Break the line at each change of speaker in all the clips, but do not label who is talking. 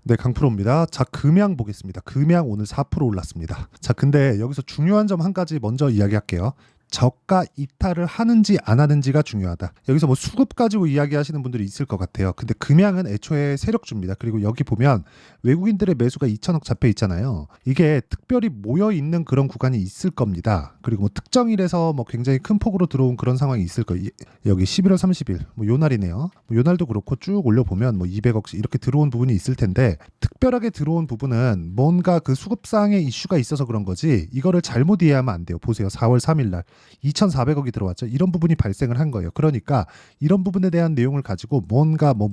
네, 강프로입니다. 자, 금양 보겠습니다. 금양 오늘 4% 올랐습니다. 자, 근데 여기서 중요한 점 한 가지 먼저 이야기할게요. 저가 이탈을 하는지 안 하는지가 중요하다. 여기서 뭐 수급 가지고 이야기하시는 분들이 있을 것 같아요. 근데 금양은 애초에 세력주입니다. 그리고 여기 보면 외국인들의 매수가 2천억 잡혀 있잖아요. 이게 특별히 모여 있는 그런 구간이 있을 겁니다. 그리고 뭐 특정일에서 뭐 굉장히 큰 폭으로 들어온 그런 상황이 있을 거예요. 여기 11월 30일 뭐 요 날이네요. 뭐 요 날도 그렇고 쭉 올려 보면 뭐 200억씩 이렇게 들어온 부분이 있을 텐데, 특별하게 들어온 부분은 뭔가 그 수급상의 이슈가 있어서 그런 거지 이거를 잘못 이해하면 안 돼요. 보세요. 4월 3일 날 2,400억이 들어왔죠. 이런 부분이 발생을 한 거예요. 그러니까 이런 부분에 대한 내용을 가지고 뭔가 뭐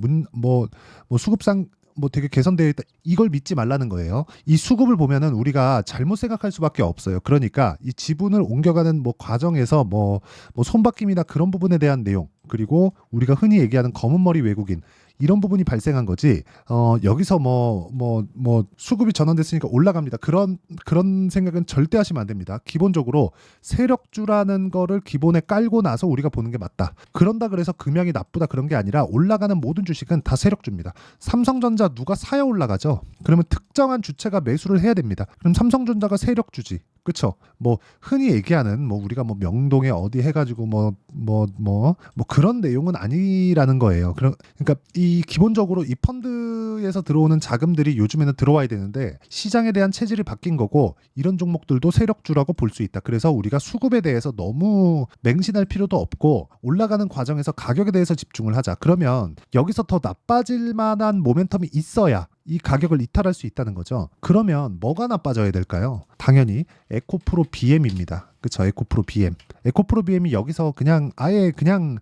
수급상 뭐 되게 개선되어 있다, 이걸 믿지 말라는 거예요. 이 수급을 보면은 우리가 잘못 생각할 수밖에 없어요. 그러니까 이 지분을 옮겨가는 뭐 과정에서 뭐 손바뀜이나 그런 부분에 대한 내용, 그리고 우리가 흔히 얘기하는 검은 머리 외국인, 이런 부분이 발생한 거지. 여기서 뭐 수급이 전환됐으니까 올라갑니다. 그런 생각은 절대 하시면 안 됩니다. 기본적으로 세력주라는 거를 기본에 깔고 나서 우리가 보는 게 맞다. 그런다 그래서 금양이 나쁘다 그런 게 아니라 올라가는 모든 주식은 다 세력주입니다. 삼성전자 누가 사야 올라가죠? 그러면 특정한 주체가 매수를 해야 됩니다. 그럼 삼성전자가 세력주지. 그렇죠? 뭐 흔히 얘기하는 뭐 우리가 뭐 명동에 어디 해가지고 뭐 그런 내용은 아니라는 거예요. 그러니까 이 기본적으로 이 펀드에서 들어오는 자금들이 요즘에는 들어와야 되는데 시장에 대한 체질이 바뀐 거고, 이런 종목들도 세력주라고 볼 수 있다. 그래서 우리가 수급에 대해서 너무 맹신할 필요도 없고 올라가는 과정에서 가격에 대해서 집중을 하자. 그러면 여기서 더 나빠질 만한 모멘텀이 있어야 이 가격을 이탈할 수 있다는 거죠. 그러면 뭐가 나빠져야 될까요? 당연히 에코프로 BM입니다. 그쵸? 에코프로 BM. 에코프로 BM이 여기서 아예 그냥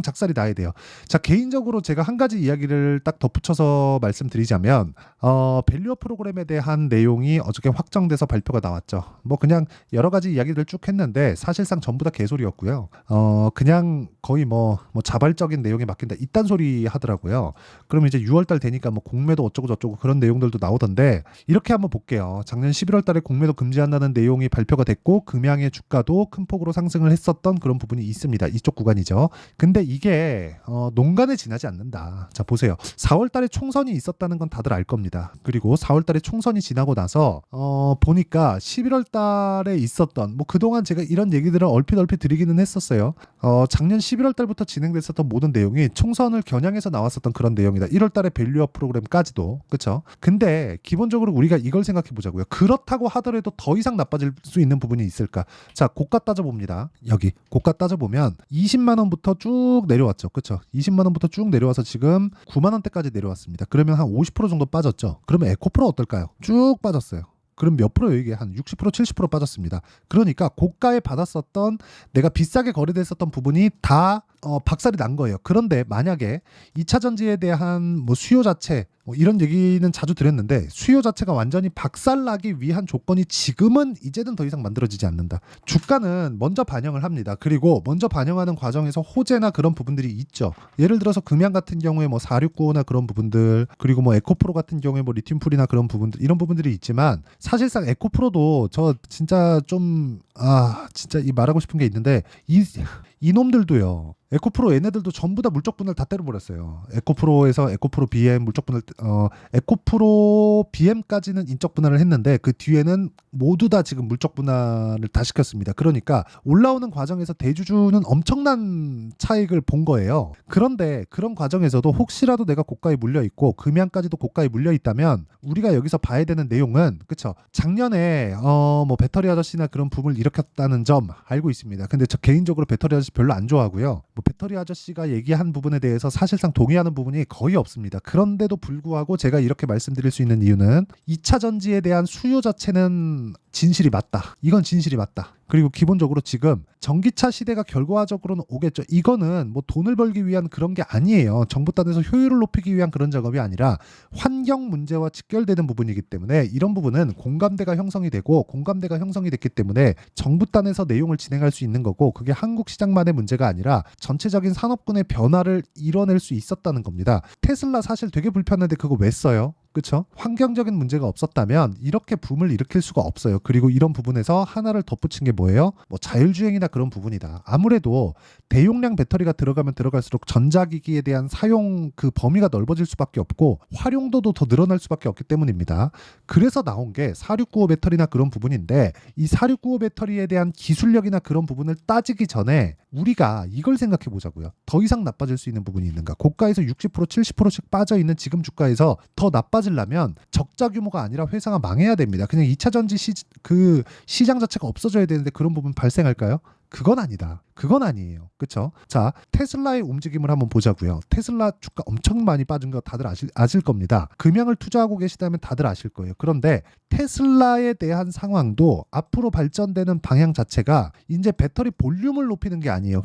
작살이 나야 돼요. 자, 개인적으로 제가 한 가지 이야기를 딱 덧붙여서 말씀드리자면, 밸류업 프로그램에 대한 내용이 어저께 확정돼서 발표가 나왔죠. 뭐 그냥 여러 가지 이야기를 쭉 했는데 사실상 전부 다 개소리였고요. 그냥 거의 뭐 자발적인 내용에 맡긴다, 이딴 소리 하더라고요. 그럼 이제 6월달 되니까 뭐 공매도 어쩌고 저쩌고 그런 내용들도 나오던데, 이렇게 한번 볼게요. 작년 11월달에 공매도 금지한다는 내용이 발표가 됐고 금양의 주가도 큰 폭으로 상승을 했었던 그런 부분이 있습니다. 이쪽 구간이죠. 근데 이게 농간에 지나지 않는다. 자, 보세요. 4월달에 총선이 있었다는 건 다들 알 겁니다. 그리고 4월달에 총선이 지나고 나서 보니까 11월달에 있었던, 뭐 그동안 제가 이런 얘기들을 얼핏 드리기는 했었어요. 작년 11월달부터 진행됐었던 모든 내용이 총선을 겨냥해서 나왔었던 그런 내용이다. 1월달에 밸류업 프로그램까지도. 그렇죠? 근데 기본적으로 우리가 이걸 생각해 보자고요. 그렇다고 하더라도 더 이상 나빠질 수 있는 부분이 있을까? 자, 고가 따져봅니다. 여기 고가 따져보면 20만 원부터 쭉 내려왔죠. 그렇죠? 20만 원부터 쭉 내려와서 지금 9만 원대까지 내려왔습니다. 그러면 한 50% 정도 빠졌죠. 그러면 에코프로 어떨까요? 쭉 빠졌어요. 그럼 몇 프로예요? 이게 한 60%, 70% 빠졌습니다. 그러니까 고가에 받았었던, 내가 비싸게 거래됐었던 부분이 다 박살이 난 거예요. 그런데 만약에 2차 전지에 대한 뭐 수요 자체, 뭐 이런 얘기는 자주 드렸는데, 수요 자체가 완전히 박살나기 위한 조건이 지금은 이제는 더 이상 만들어지지 않는다. 주가는 먼저 반영을 합니다. 그리고 먼저 반영하는 과정에서 호재나 그런 부분들이 있죠. 예를 들어서 금양 같은 경우에 뭐 4695나 그런 부분들, 그리고 뭐 에코프로 같은 경우에 뭐 리튬풀이나 그런 부분들, 이런 부분들이 있지만, 사실상 에코프로도 저 진짜 진짜 이 말하고 싶은 게 있는데, 이놈들도요. 에코프로 얘네들도 전부 다 물적 분할 다 때려버렸어요. 에코프로에서 에코프로 BM 물적 분할, 에코프로 BM까지는 인적 분할을 했는데 그 뒤에는 모두 다 지금 물적 분할을 다 시켰습니다. 그러니까 올라오는 과정에서 대주주는 엄청난 차익을 본 거예요. 그런데 그런 과정에서도 혹시라도 내가 고가에 물려 있고 금양까지도 고가에 물려 있다면 우리가 여기서 봐야 되는 내용은, 그쵸? 작년에 뭐 배터리 아저씨나 그런 붐을 일으켰다는 점 알고 있습니다. 근데 저 개인적으로 배터리 아저씨 별로 안 좋아하고요. 뭐 배터리 아저씨가 얘기한 부분에 대해서 사실상 동의하는 부분이 거의 없습니다. 그런데도 불구하고 제가 이렇게 말씀드릴 수 있는 이유는 2차 전지에 대한 수요 자체는 진실이 맞다. 이건 진실이 맞다. 그리고 기본적으로 지금 전기차 시대가 결과적으로는 오겠죠. 이거는 뭐 돈을 벌기 위한 그런 게 아니에요. 정부 단에서 효율을 높이기 위한 그런 작업이 아니라 환경 문제와 직결되는 부분이기 때문에, 이런 부분은 공감대가 형성이 되고, 공감대가 형성이 됐기 때문에 정부 단에서 내용을 진행할 수 있는 거고, 그게 한국 시장만의 문제가 아니라 전체적인 산업군의 변화를 이뤄낼 수 있었다는 겁니다. 테슬라 사실 되게 불편한데 그거 왜 써요? 그렇죠? 환경적인 문제가 없었다면 이렇게 붐을 일으킬 수가 없어요. 그리고 이런 부분에서 하나를 덧붙인 게 뭐예요? 뭐 자율주행이나 그런 부분이다. 아무래도 대용량 배터리가 들어가면 들어갈수록 전자기기에 대한 사용 그 범위가 넓어질 수밖에 없고 활용도도 더 늘어날 수밖에 없기 때문입니다. 그래서 나온 게 4695 배터리나 그런 부분인데 이 4695 배터리에 대한 기술력이나 그런 부분을 따지기 전에 우리가 이걸 생각해 보자고요. 더 이상 나빠질 수 있는 부분이 있는가? 고가에서 60% 70%씩 빠져 있는 지금 주가에서 더 나빠지려면 적자 규모가 아니라 회사가 망해야 됩니다. 그냥 2차 전지 그 시장 자체가 없어져야 되는데 그런 부분 발생할까요? 그건 아니다. 그건 아니에요. 그렇죠? 자, 테슬라의 움직임을 한번 보자고요. 테슬라 주가 엄청 많이 빠진 거 다들 아실 겁니다. 금양을 투자하고 계시다면 다들 아실 거예요. 그런데 테슬라에 대한 상황도 앞으로 발전되는 방향 자체가 이제 배터리 볼륨을 높이는 게 아니에요.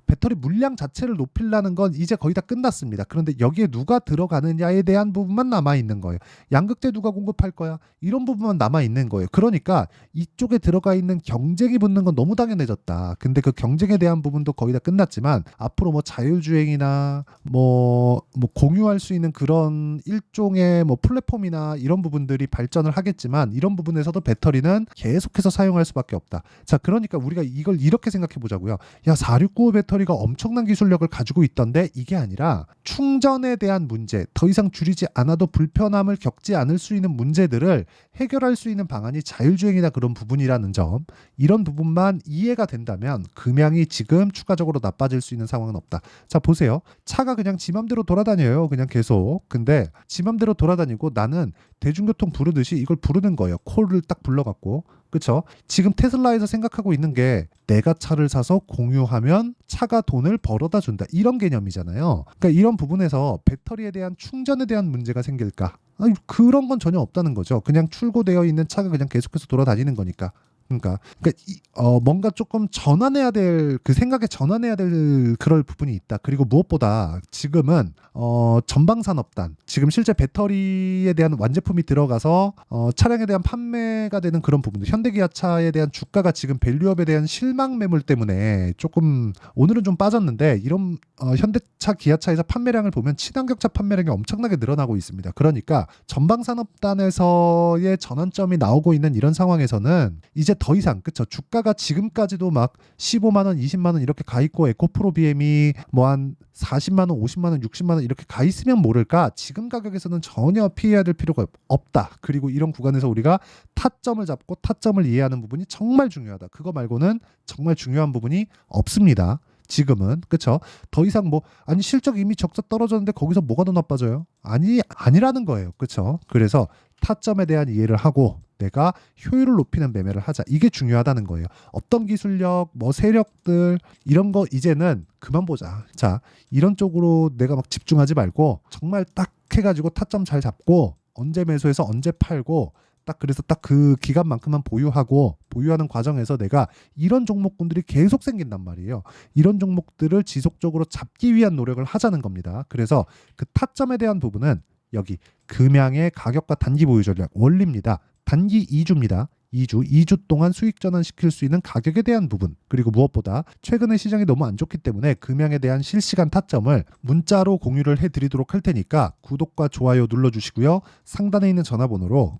배터리 물량 자체를 높이려는 건 이제 거의 다 끝났습니다. 그런데 여기에 누가 들어가느냐에 대한 부분만 남아있는 거예요. 양극재 누가 공급할 거야? 이런 부분만 남아있는 거예요. 그러니까 이쪽에 들어가 있는 경쟁이 붙는 건 너무 당연해졌다. 근데 그 경쟁에 대한 부분도 거의 다 끝났지만 앞으로 뭐 자율주행이나 뭐 공유할 수 있는 그런 일종의 뭐 플랫폼이나 이런 부분들이 발전을 하겠지만 이런 부분에서도 배터리는 계속해서 사용할 수밖에 없다. 자, 그러니까 우리가 이걸 이렇게 생각해 보자고요. 야, 4695 배터리가 엄청난 기술력을 가지고 있던데 이게 아니라 충전에 대한 문제, 더 이상 줄이지 않아도 불편함을 겪지 않을 수 있는 문제들을 해결할 수 있는 방안이 자율주행이나 그런 부분이라는 점, 이런 부분만 이해가 된다면 금양이 지금 추가적으로 나빠질 수 있는 상황은 없다. 자, 보세요. 차가 그냥 지 맘대로 돌아다녀요. 그냥 계속. 근데 지 맘대로 돌아다니고 나는 대중교통 부르듯이 이걸 부르는 거예요. 콜을 딱 불러갖고. 그쵸? 지금 테슬라에서 생각하고 있는 게 내가 차를 사서 공유하면 차가 돈을 벌어다 준다. 이런 개념이잖아요. 그러니까 이런 부분에서 배터리에 대한 충전에 대한 문제가 생길까? 아니, 그런 건 전혀 없다는 거죠. 그냥 출고되어 있는 차가 그냥 계속해서 돌아다니는 거니까. 그러니까 뭔가 조금 전환해야 될 그 생각에 전환해야 될 그럴 부분이 있다. 그리고 무엇보다 지금은 전방산업단 지금 실제 배터리에 대한 완제품이 들어가서 차량에 대한 판매가 되는 그런 부분들 현대기아차에 대한 주가가 지금 밸류업에 대한 실망 매물 때문에 조금 오늘은 좀 빠졌는데 이런 현대차 기아차에서 판매량을 보면 친환경차 판매량이 엄청나게 늘어나고 있습니다. 그러니까 전방산업단에서의 전환점이 나오고 있는 이런 상황에서는 이제 더 이상 그쵸 주가가 지금까지도 막 15만 원, 20만 원 이렇게 가 있고 에코프로 BM이 뭐 한 40만 원, 50만 원, 60만 원 이렇게 가 있으면 모를까 지금 가격에서는 전혀 피해야 될 필요가 없다. 그리고 이런 구간에서 우리가 타점을 잡고 타점을 이해하는 부분이 정말 중요하다. 그거 말고는 정말 중요한 부분이 없습니다. 지금은 그쵸? 더 이상 아니 실적 이미 적자 떨어졌는데 거기서 뭐가 더 나빠져요? 아니라는 거예요. 그쵸? 그래서 타점에 대한 이해를 하고 내가 효율을 높이는 매매를 하자. 이게 중요하다는 거예요. 어떤 기술력, 세력들 이런 거 이제는 그만 보자. 자, 이런 쪽으로 내가 막 집중하지 말고 정말 딱 해가지고 타점 잘 잡고 언제 매수해서 언제 팔고 딱 그래서 딱 그 기간만큼만 보유하는 과정에서 내가 이런 종목군들이 계속 생긴단 말이에요. 이런 종목들을 지속적으로 잡기 위한 노력을 하자는 겁니다. 그래서 그 타점에 대한 부분은 여기 금양의 가격과 단기 보유 전략 원리입니다. 단기 2주입니다. 2주 동안 수익 전환시킬 수 있는 가격에 대한 부분 그리고 무엇보다 최근에 시장이 너무 안 좋기 때문에 금양에 대한 실시간 타점을 문자로 공유를 해드리도록 할 테니까 구독과 좋아요 눌러주시고요. 상단에 있는 전화번호로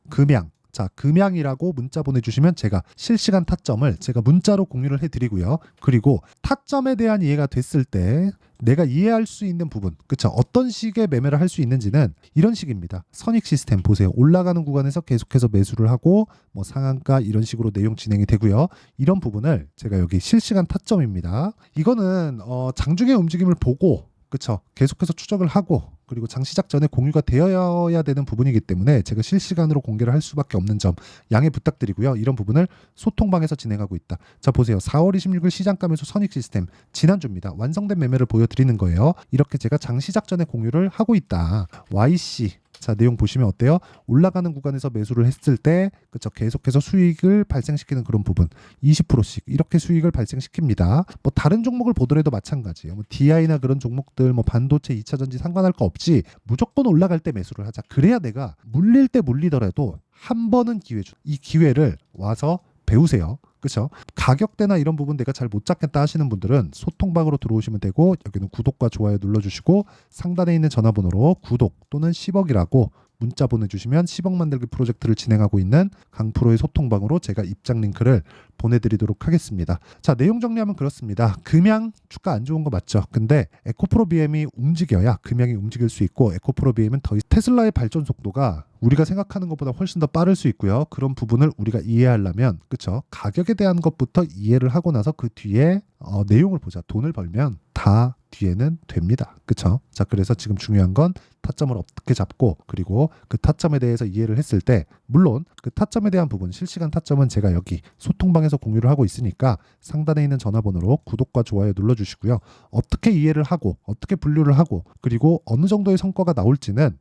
금양이라고 문자 보내주시면 제가 실시간 타점을 제가 문자로 공유를 해드리고요. 그리고 타점에 대한 이해가 됐을 때 내가 이해할 수 있는 부분, 그쵸? 어떤 식의 매매를 할 수 있는지는 이런 식입니다. 선익 시스템 보세요. 올라가는 구간에서 계속해서 매수를 하고 상한가 이런 식으로 내용 진행이 되고요. 이런 부분을 제가 여기 실시간 타점입니다. 이거는 장중의 움직임을 보고 그쵸? 계속해서 추적을 하고 그리고 장 시작 전에 공유가 되어야 되는 부분이기 때문에 제가 실시간으로 공개를 할 수밖에 없는 점 양해 부탁드리고요. 이런 부분을 소통방에서 진행하고 있다. 자, 보세요. 4월 26일 시장가 매수 선익 시스템 지난주입니다. 완성된 매매를 보여드리는 거예요. 이렇게 제가 장 시작 전에 공유를 하고 있다. YC 자, 내용 보시면 어때요? 올라가는 구간에서 매수를 했을 때 그쵸 계속해서 수익을 발생시키는 그런 부분 20%씩 이렇게 수익을 발생시킵니다. 다른 종목을 보더라도 마찬가지예요. DI나 그런 종목들 반도체 2차전지 상관할 거 없지 무조건 올라갈 때 매수를 하자. 그래야 내가 물릴 때 물리더라도 한 번은 기회 줘. 이 기회를 와서 배우세요. 그렇죠? 가격대나 이런 부분 내가 잘 못 잡겠다 하시는 분들은 소통방으로 들어오시면 되고 여기는 구독과 좋아요 눌러주시고 상단에 있는 전화번호로 구독 또는 10억이라고 문자 보내주시면 10억 만들기 프로젝트를 진행하고 있는 강프로의 소통방으로 제가 입장 링크를 보내드리도록 하겠습니다. 자, 내용 정리하면 그렇습니다. 금양 주가 안 좋은 거 맞죠? 근데 에코프로 BM이 움직여야 금양이 움직일 수 있고, 에코프로 BM은 더 테슬라의 발전 속도가 우리가 생각하는 것보다 훨씬 더 빠를 수 있고요. 그런 부분을 우리가 이해하려면, 그쵸? 가격에 대한 것부터 이해를 하고 나서 그 뒤에 내용을 보자. 돈을 벌면 다 뒤에는 됩니다. 그쵸? 자, 그래서 지금 중요한 건 타점을 어떻게 잡고, 그리고 그 타점에 대해서 이해를 했을 때, 물론 그 타점에 대한 부분, 실시간 타점은 제가 여기 소통방에서 공유를 하고 있으니까 상단에 있는 전화번호로 구독과 좋아요 눌러주시고요. 어떻게 이해를 하고, 어떻게 분류를 하고, 그리고 어느 정도의 성과가 나올지는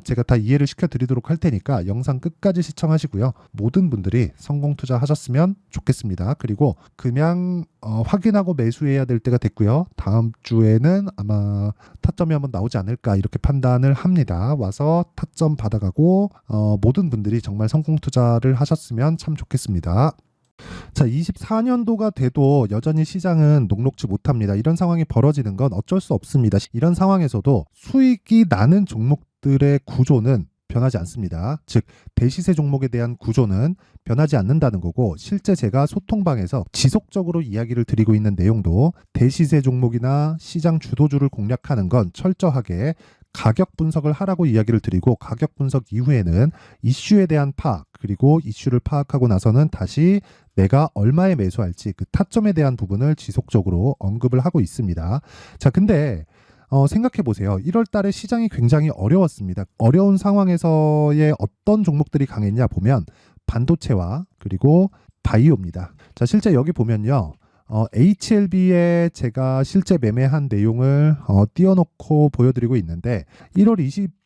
제가 다 이해를 시켜드리도록 할 테니까 영상 끝까지 시청하시고요. 모든 분들이 성공 투자하셨으면 좋겠습니다. 그리고 그냥 확인하고 매수해야 될 때가 됐고요. 다음 주에는 아마 타점이 한번 나오지 않을까 이렇게 판단을 합니다. 와서 타점 받아가고 모든 분들이 정말 성공 투자를 하셨으면 참 좋겠습니다. 자, 24년도가 돼도 여전히 시장은 녹록지 못합니다. 이런 상황이 벌어지는 건 어쩔 수 없습니다. 이런 상황에서도 수익이 나는 종목들의 구조는 변하지 않습니다. 즉, 대시세 종목에 대한 구조는 변하지 않는다는 거고, 실제 제가 소통방에서 지속적으로 이야기를 드리고 있는 내용도 대시세 종목이나 시장 주도주를 공략하는 건 철저하게 가격 분석을 하라고 이야기를 드리고, 가격 분석 이후에는 이슈에 대한 파악, 그리고 이슈를 파악하고 나서는 다시 내가 얼마에 매수할지 그 타점에 대한 부분을 지속적으로 언급을 하고 있습니다. 자, 근데 생각해 보세요. 1월 달에 시장이 굉장히 어려웠습니다. 어려운 상황에서의 어떤 종목들이 강했냐 보면 반도체와 그리고 바이오입니다. 자, 실제 여기 보면요. HLB에 제가 실제 매매한 내용을 띄워놓고 보여드리고 있는데, 1월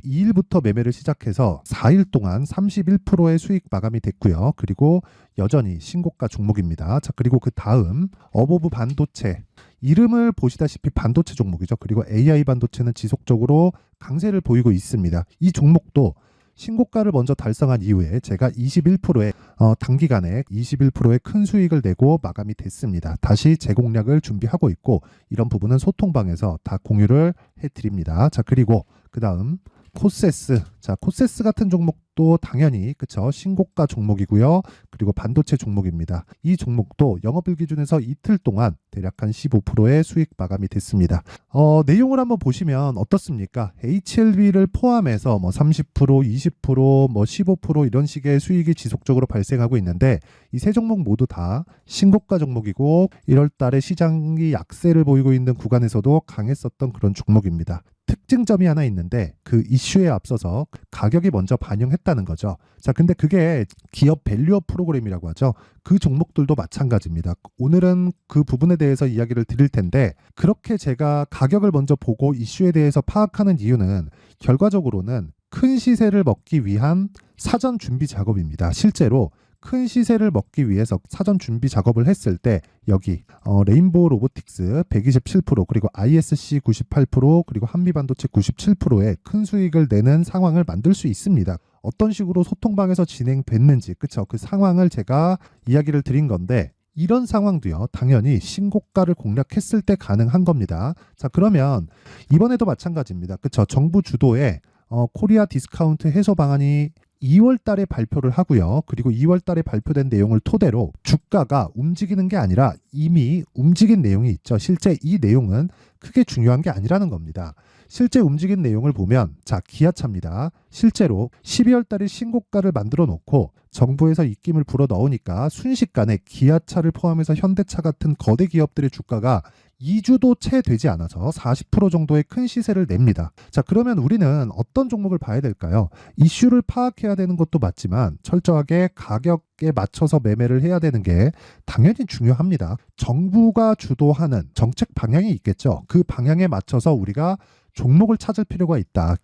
22일부터 매매를 시작해서 4일 동안 31%의 수익 마감이 됐고요. 그리고 여전히 신고가 종목입니다. 자, 그리고 그 다음 어보브 반도체, 이름을 보시다시피 반도체 종목이죠. 그리고 AI 반도체는 지속적으로 강세를 보이고 있습니다. 이 종목도 신고가를 먼저 달성한 이후에 제가 21%의 단기간에 21%의 큰 수익을 내고 마감이 됐습니다. 다시 재공략을 준비하고 있고, 이런 부분은 소통방에서 다 공유를 해드립니다. 자, 그리고 그 다음 코세스. 자, 코세스 같은 종목도 당연히 그쵸, 신고가 종목이고요. 그리고 반도체 종목입니다. 이 종목도 영업일 기준에서 이틀 동안 대략 한 15%의 수익 마감이 됐습니다. 내용을 한번 보시면 어떻습니까? HLB를 포함해서 뭐 30%, 20%, 뭐 15% 이런 식의 수익이 지속적으로 발생하고 있는데, 이 세 종목 모두 다 신고가 종목이고 1월 달에 시장이 약세를 보이고 있는 구간에서도 강했었던 그런 종목입니다. 특징점이 하나 있는데, 그 이슈에 앞서서 가격이 먼저 반영했다는 거죠. 자, 근데 그게 기업 밸류업 프로그램이라고 하죠. 그 종목들도 마찬가지입니다. 오늘은 그 부분에 대해서 이야기를 드릴 텐데, 그렇게 제가 가격을 먼저 보고 이슈에 대해서 파악하는 이유는 결과적으로는 큰 시세를 먹기 위한 사전 준비 작업입니다. 실제로 큰 시세를 먹기 위해서 사전 준비 작업을 했을 때 여기 레인보우 로보틱스 127%, 그리고 ISC 98%, 그리고 한미반도체 97%의 큰 수익을 내는 상황을 만들 수 있습니다. 어떤 식으로 소통방에서 진행됐는지, 그쵸? 그 상황을 제가 이야기를 드린 건데, 이런 상황도요, 당연히 신고가를 공략했을 때 가능한 겁니다. 자, 그러면 이번에도 마찬가지입니다. 그쵸? 정부 주도의 코리아 디스카운트 해소 방안이 2월 달에 발표를 하고요. 그리고 2월 달에 발표된 내용을 토대로 주가가 움직이는 게 아니라 이미 움직인 내용이 있죠. 실제 이 내용은 크게 중요한 게 아니라는 겁니다. 실제 움직인 내용을 보면, 자, 기아차입니다. 실제로 12월 달에 신고가를 만들어 놓고 정부에서 입김을 불어 넣으니까 순식간에 기아차를 포함해서 현대차 같은 거대 기업들의 주가가 2주도 채 되지 않아서 40% 정도의 큰 시세를 냅니다. 자, 그러면 우리는 어떤 종목을 봐야 될까요? 이슈를 파악해야 되는 것도 맞지만 철저하게 가격에 맞춰서 매매를 해야 되는 게 당연히 중요합니다. 정부가 주도하는 정책 방향이 있겠죠. 그 방향에 맞춰서 우리가 종목을 찾을 필요가 있다.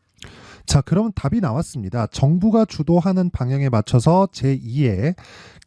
자, 그럼 답이 나왔습니다. 정부가 주도하는 방향에 맞춰서 제2의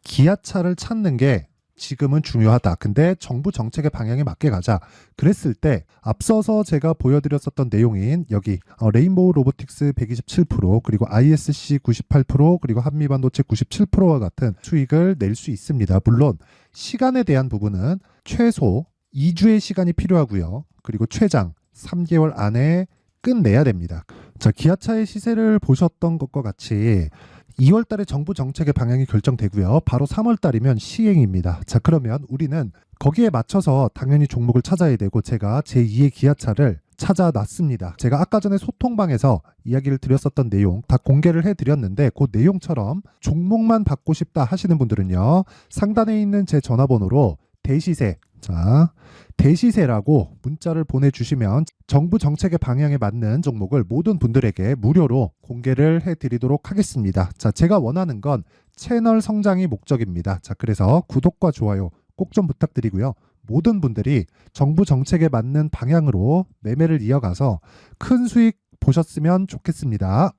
기아차를 찾는 게 지금은 중요하다. 근데 정부 정책의 방향에 맞게 가자. 그랬을 때 앞서서 제가 보여드렸었던 내용인 여기 레인보우 로보틱스 127%, 그리고 ISC 98%, 그리고 한미반도체 97%와 같은 수익을 낼 수 있습니다. 물론 시간에 대한 부분은 최소 2주의 시간이 필요하고요. 그리고 최장 3개월 안에 끝내야 됩니다. 자, 기아차의 시세를 보셨던 것과 같이 2월 달에 정부 정책의 방향이 결정되고요. 바로 3월 달이면 시행입니다. 자, 그러면 우리는 거기에 맞춰서 당연히 종목을 찾아야 되고 제가 제2의 기아차를 찾아놨습니다. 제가 아까 전에 소통방에서 이야기를 드렸었던 내용 다 공개를 해드렸는데 그 내용처럼 종목만 받고 싶다 하시는 분들은요. 상단에 있는 제 전화번호로 대시세, 자, 대시세라고 문자를 보내주시면 정부 정책의 방향에 맞는 종목을 모든 분들에게 무료로 공개를 해드리도록 하겠습니다. 자, 제가 원하는 건 채널 성장이 목적입니다. 자, 그래서 구독과 좋아요 꼭 좀 부탁드리고요. 모든 분들이 정부 정책에 맞는 방향으로 매매를 이어가서 큰 수익 보셨으면 좋겠습니다.